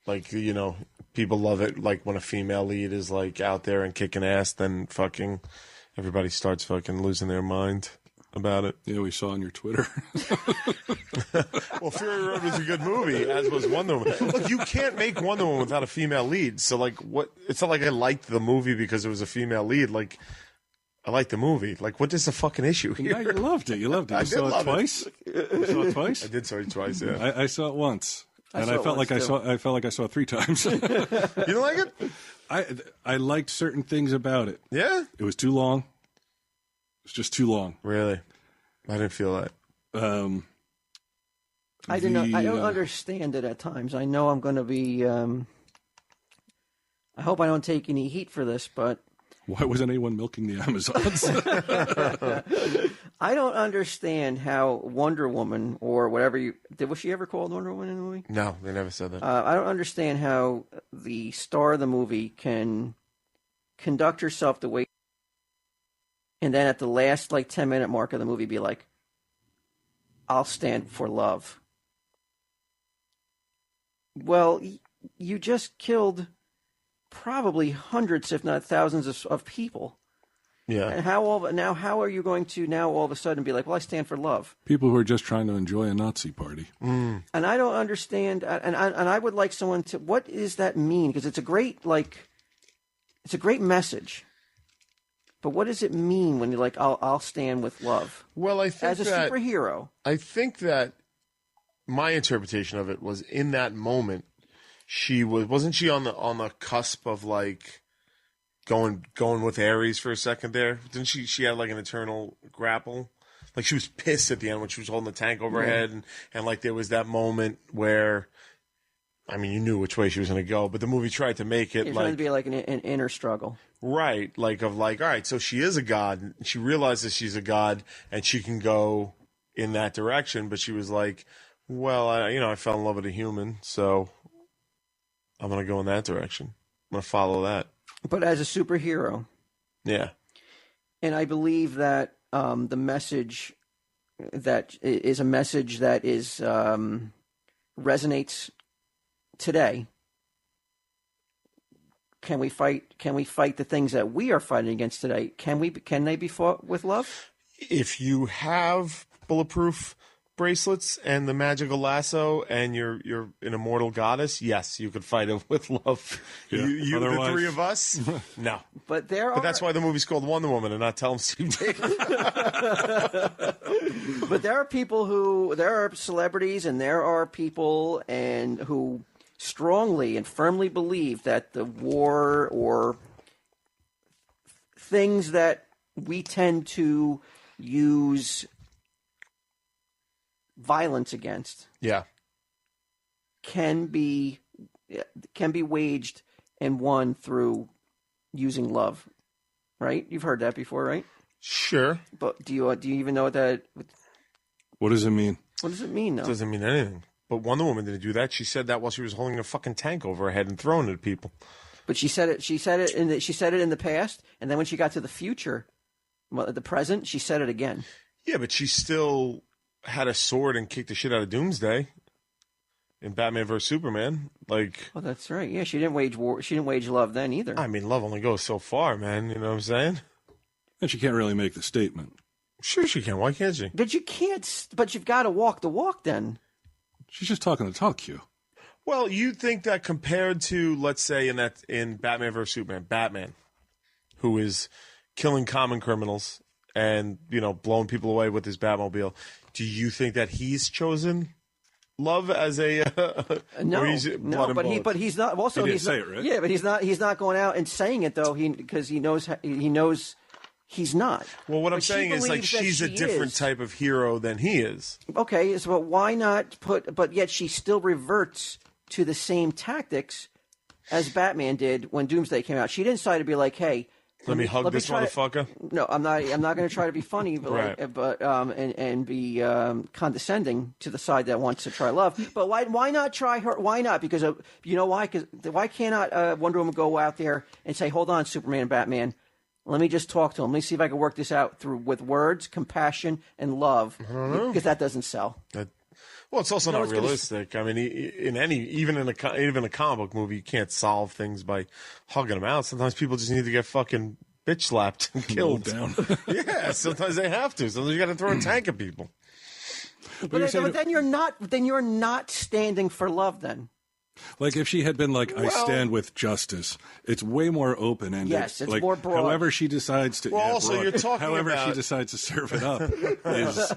Like, you know, people love it. Like when a female lead is like out there and kicking ass, then fucking everybody starts fucking losing their mind about it. Yeah, we saw on your Twitter. Well, Fury Road was a good movie, as was Wonder Woman. Look, you can't make Wonder Woman without a female lead. So, like, what? It's not like I liked the movie because it was a female lead. Like, I liked the movie. Like, what is the fucking issue here? Yeah, you loved it. You loved it. You saw it twice. You saw it twice. I did saw it twice. Yeah, I saw it once, and I felt like I saw it 3 times. You didn't like it? I liked certain things about it. Yeah, it was too long. It's just too long. Really? I didn't feel that. I don't understand it at times. I know I'm going to be. I hope I don't take any heat for this, but why wasn't anyone milking the Amazons? I don't understand how Wonder Woman or whatever was she ever called Wonder Woman in the movie? No, they never said that. I don't understand how the star of the movie can conduct herself the way. And then at the last, 10-minute mark of the movie, be like, I'll stand for love. Well, you just killed probably hundreds, if not thousands, of people. Yeah. And how are you going to now all of a sudden be like, well, I stand for love? People who are just trying to enjoy a Nazi party. Mm. And I don't understand. And I would like someone to. What does that mean? Because it's a great message. But what does it mean when you're like, I'll stand with love? Well, I think as a superhero. I think that my interpretation of it was in that moment, wasn't she on the cusp of going with Ares for a second there? Didn't she had an eternal grapple? Like she was pissed at the end when she was holding the tank over her head, and there was that moment where, I mean, you knew which way she was going to go, but the movie tried to make it trying to be an inner struggle. Right, all right, so she is a god, and she realizes she's a god, and she can go in that direction, but she was like, well, I fell in love with a human, so I'm going to go in that direction. I'm going to follow that. But as a superhero. Yeah. And I believe that the message that is a message that is resonates today. Can we fight the things that we are fighting against today? Can they be fought with love? If you have bulletproof bracelets and the magical lasso and you're an immortal goddess, yes, you could fight it with love. Yeah. The three of us? No. But that's why the movie's called Wonder Woman and not Tell 'Em Steve Davis. But there are celebrities and there are people who strongly and firmly believe that the war or things that we tend to use violence against can be waged and won through using love. Right? You've heard that before, right? Sure. But do you even know what that? What does it mean? What does it mean? Though? It doesn't mean anything. But Wonder Woman didn't do that. She said that while she was holding a fucking tank over her head and throwing it at people. But she said it. She said it in the past, and then when she got to the future, the present, she said it again. Yeah, but she still had a sword and kicked the shit out of Doomsday in Batman vs Superman. Oh, that's right. Yeah, she didn't wage war. She didn't wage love then either. I mean, love only goes so far, man. You know what I'm saying? And she can't really make the statement. Sure, she can. Why can't she? But you can't. But you've got to walk the walk. Then she's just talking the talk, Q. Well, you think that compared to, let's say, in Batman vs Superman, Batman, who is killing common criminals and blowing people away with his Batmobile, do you think that he's chosen love as a no? But he's not. Also, he didn't say it, right? Yeah, but he's not. He's not going out and saying it though. Because he knows he's not. Well, what I'm saying is she's a different type of hero than he is. Okay, so why not put? But yet she still reverts to the same tactics as Batman did when Doomsday came out. She didn't decide to be like, hey. Let me hug this motherfucker. No, I'm not. I'm not going to try to be funny, but right. and be condescending to the side that wants to try love. But why not try her? Why not? Because you know why? Because why cannot Wonder Woman go out there and say, "Hold on, Superman, Batman. Let me just talk to him. Let me see if I can work this out with words, compassion, and love." I don't know. Because that doesn't sell. Well, it's also not realistic. I mean, even in a comic book movie, you can't solve things by hugging them out. Sometimes people just need to get fucking bitch slapped and killed. Down. Yeah, sometimes they have to. Sometimes you got to throw a tank at people. But then you're not. Then you're not standing for love. Then. Like if she had been like, I stand with justice, it's way more open-ended. Yes, it's like, more broad. However she decides to, you're talking however about... she decides to serve it up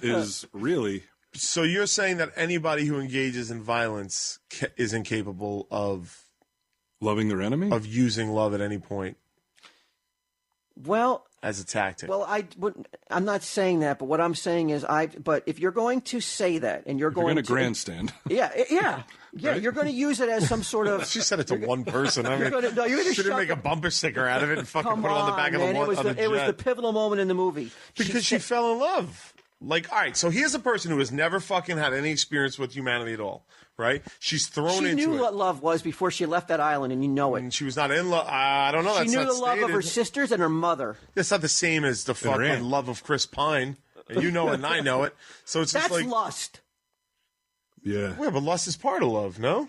is really. So you're saying that anybody who engages in violence is incapable of loving their enemy, of using love at any point. Well, as a tactic. Well, I'm not saying that, but what I'm saying is but if you're going to say that and you're going to grandstand. Yeah. Right? You're going to use it as some sort of. She said it to one person. I mean, she didn't make a bumper sticker out of it and fucking put it on the back of the jet. It was the pivotal moment in the movie. Because she fell in love. Like, all right, so here's a person who has never fucking had any experience with humanity at all, right? She's thrown into it. She knew what love was before she left that island, and you know it. And she was not in love. I don't know. She knew the love of her sisters and her mother. It's not the same as the fucking love of Chris Pine. And you know it, and I know it. So it's just like lust. Yeah. Yeah, but lust is part of love, no?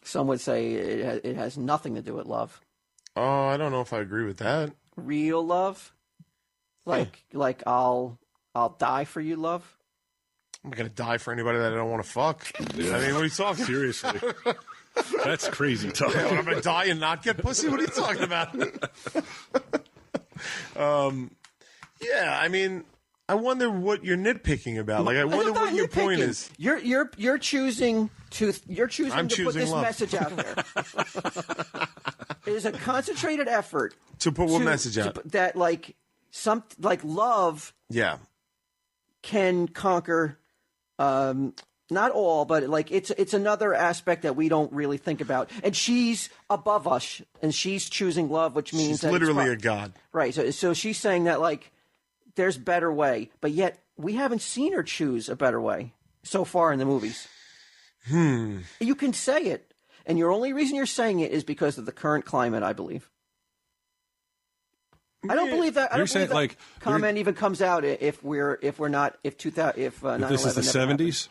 Some would say it has nothing to do with love. Oh, I don't know if I agree with that. Real love, like I'll die for you, love. I'm not gonna die for anybody that I don't want to fuck. Yeah. I mean, what are you talking? Seriously, that's crazy talk. Yeah, I'm gonna die and not get pussy. What are you talking about? Yeah, I mean, I wonder what you're nitpicking about. Like, I wonder what your point is. You're choosing to put this love. message out there. It is a concentrated effort to put what message out? That love. Yeah. Can conquer, not all, but like it's another aspect that we don't really think about. And she's above us, and she's choosing love, which means she's literally a god, right? So she's saying that like there's better way, but yet we haven't seen her choose a better way so far in the movies. You can say it, and your only reason you're saying it is because of the current climate, I believe. I don't believe that. I don't believe that comment even comes out if this is the 70s.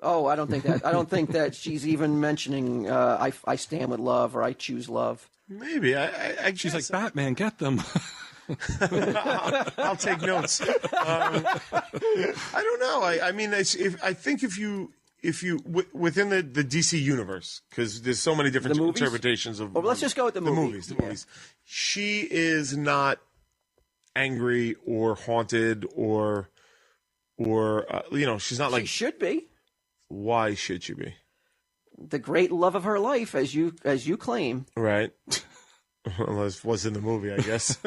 Oh, I don't think that. I don't think that she's even mentioning I stand with love or I choose love. Maybe she's like Batman. Get them. I'll take notes. I don't know. I mean, I think if you within the DC universe, because there's so many different interpretations of. Well, let's just go with the movies. The movies. She is not angry or haunted or she's not like. She should be. Why should she be? The great love of her life, as you claim. Right. Unless was in the movie, I guess.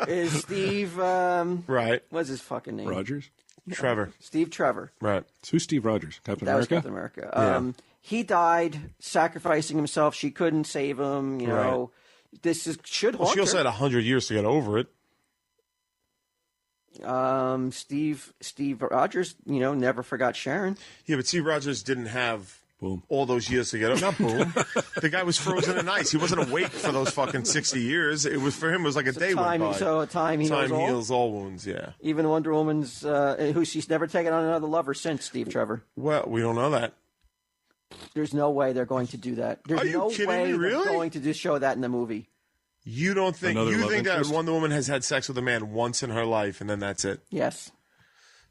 Is Steve? Right. What's his fucking name? Rogers. Trevor. Steve Trevor. Right. So who's Steve Rogers? Captain America? Was Captain America. He died sacrificing himself. She couldn't save him. You know, this should haunt her. She also had 100 years to get over it. Steve Rogers, never forgot Sharon. Yeah, but Steve Rogers didn't have all those years to get over. Not boom. The guy was frozen in ice. He wasn't awake for those fucking 60 years. It was for him. It was like a day went by. So time heals all wounds. Yeah. Even Wonder Woman's, who she's never taken on another lover since, Steve Trevor. Well, we don't know that. There's no way they're going to do that. There's no way they're going to just show that in the movie. You don't think that Wonder Woman has had sex with a man once in her life and then that's it? Yes.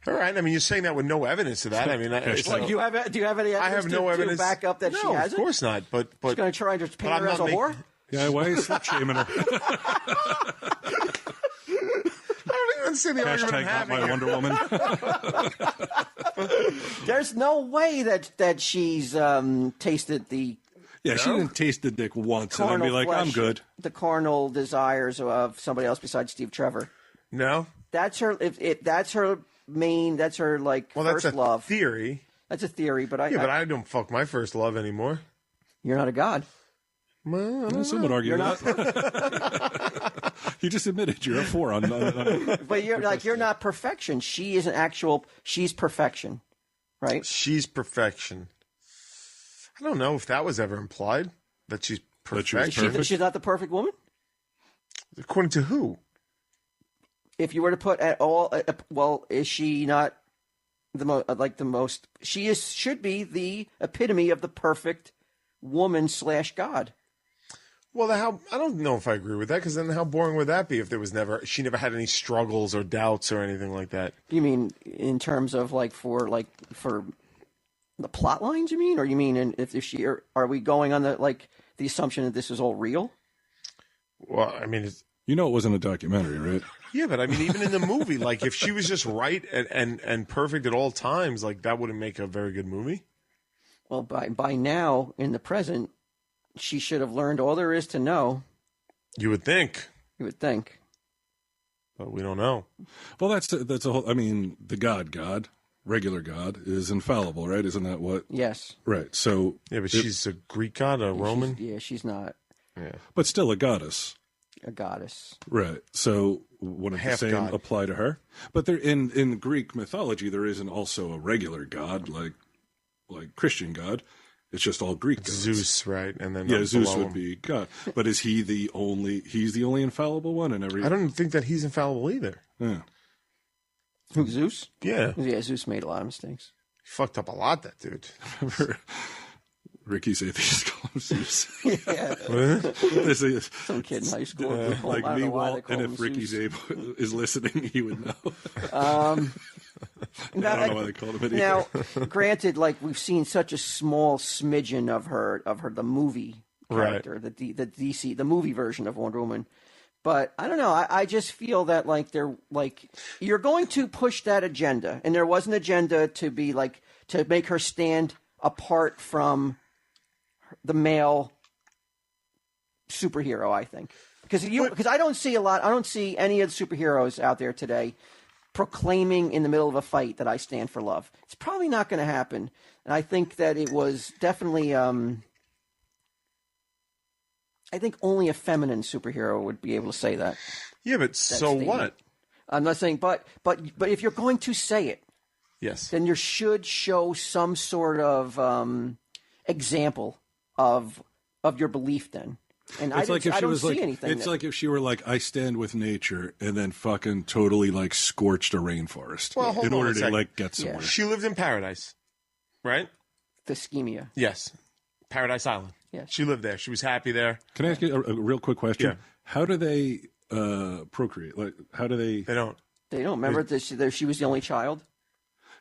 All right. I mean, you're saying that with no evidence to that. I mean, do you have any evidence I have no evidence to back up that she hasn't? Of course not. But she's going to try and just paint her as a whore? Yeah, why are you slut shaming her? I don't even see the argument I'm having. My Wonder Woman. There's no way that she's tasted the. Yeah, she didn't taste the dick once and I'd be like, I'm good. The carnal desires of somebody else besides Steve Trevor. No, that's her. If that's her main, that's her first love. Theory. That's a theory, but but I don't fuck my first love anymore. You're not a god. Well, some would argue that. You just admitted you're a 4 on. But you're not perfection. She is she's perfection, right? She's perfection. I don't know if that was ever implied that she's perfect. She's not the perfect woman? According to who? If you were to put at all, well, is she not She should be the epitome of the perfect woman / God. Well, I don't know if I agree with that, because then how boring would that be if she never had any struggles or doubts or anything like that? You mean in terms of for the plot lines? You mean, or you mean are we going on the assumption that this is all real? Well, I mean, it wasn't a documentary, right? Yeah, but I mean, even in the movie, if she was just right and perfect at all times, that wouldn't make a very good movie. Well, by now in the present, she should have learned all there is to know. You would think. But we don't know. Well, that's a whole. I mean, the God, regular God, is infallible, right? Isn't that what? Yes. Right. So. Yeah, but she's a Greek god, a Roman. She's not. Yeah. But still a goddess. A goddess. Right. So wouldn't the same apply to her? But there in Greek mythology, there isn't also a regular god like Christian God. It's just all Greek gods. Zeus, right? And then Zeus would be God. But is he the only? He's the only infallible one in every. I don't think that he's infallible either. Yeah. Who, Zeus? Yeah. Yeah, Zeus made a lot of mistakes. He fucked up a lot, that dude. Ricky's atheist call him Zeus. Yeah. Some kid in high school. Me, Walt, and if Ricky's is listening, he would know. I don't know why they called him it now, granted, we've seen such a small smidgen of her, the movie character, right. the DC, the movie version of Wonder Woman. But I don't know. I just feel that you're going to push that agenda, and there was an agenda to be to make her stand apart from the male superhero. I think because I don't see any of the superheroes out there today proclaiming in the middle of a fight that I stand for love. It's probably not going to happen. And I think that it was definitely, I think only a feminine superhero would be able to say that. Yeah, but so what? I'm not saying, but if you're going to say it, yes, then you should show some sort of example of your belief then. And it's I don't see anything. It's like if she were I stand with nature, and then fucking totally scorched a rainforest in order to get somewhere. Yeah. She lived in paradise, right? The Schemia. Yes, Paradise Island. Yes, she lived there. She was happy there. Can I ask you a real quick question? Yeah. How do they procreate? How do they? They don't. They don't. Remember that she was the only child.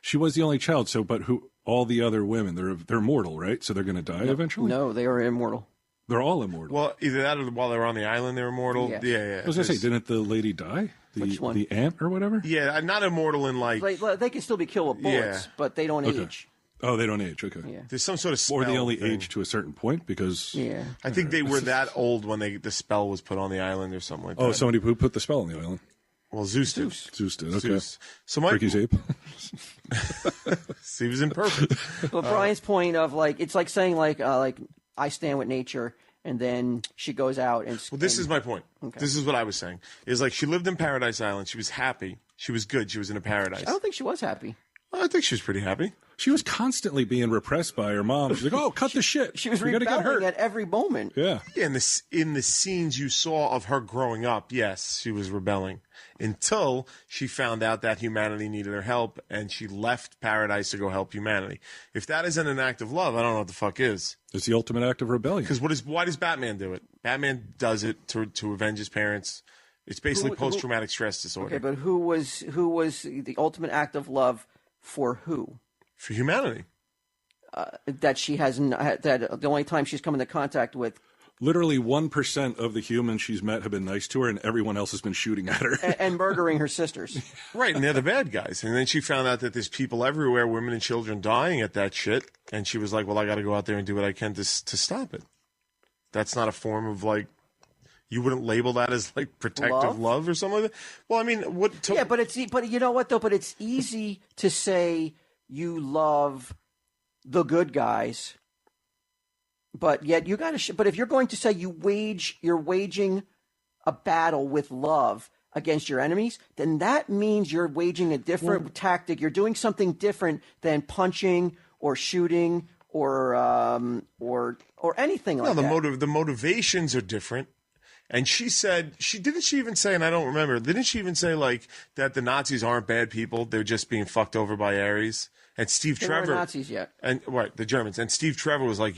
She was the only child. So, but all the other women, they're mortal, right? So they're going to die eventually. No, they are immortal. They're all immortal. Well, either that or while they were on the island, they were immortal. Yes. Yeah. I was going to say, didn't the lady die? Which one? The ant or whatever? Yeah, not immortal in They can still be killed with bullets, but they don't age. Oh, they don't age. Okay. Yeah. There's some sort of spell. Or they only age to a certain point because. Yeah. I think they were that old when the spell was put on the island or something like that. Oh, somebody who put the spell on the island. Well, Zeus did. Zeus did. Okay. Zeus. So Ricky's ape. He was imperfect. But Brian's point of it's like saying I stand with nature. And then she goes out and... Well, this is my point. Okay. This is what I was saying. Is she lived in Paradise Island. She was happy. She was good. She was in a paradise. I don't think she was happy. I think she was pretty happy. She was constantly being repressed by her mom. She's like, "Oh, cut the shit." She was rebelling at every moment. Yeah. In the scenes you saw of her growing up, yes, she was rebelling until she found out that humanity needed her help, and she left paradise to go help humanity. If that isn't an act of love, I don't know what the fuck is. It's the ultimate act of rebellion. Because why does Batman do it? Batman does it to avenge his parents. It's basically post-traumatic stress disorder. Okay, but who was the ultimate act of love for who? For humanity. That she hasn't. That the only time she's come into contact with. Literally 1% of the humans she's met have been nice to her, and everyone else has been shooting at her and murdering her sisters. Right, and they're the bad guys. And then she found out that there's people everywhere, women and children, dying at that shit. And she was like, "Well, I got to go out there and do what I can to stop it." That's not a form of you wouldn't label that as protective love or something like that. Well, I mean, yeah, but you know what though? But it's easy to say you love the good guys, but yet you got to. But if you're going to say you're waging a battle with love against your enemies, then that means you're waging a different tactic. You're doing something different than punching or shooting or anything like that. The motivations are different. And she said, didn't she even say, and I don't remember, didn't she even say like that the Nazis aren't bad people? They're just being fucked over by Ares. And Steve They Trevor. weren't Nazis yet. And what, the Germans. And Steve Trevor was like,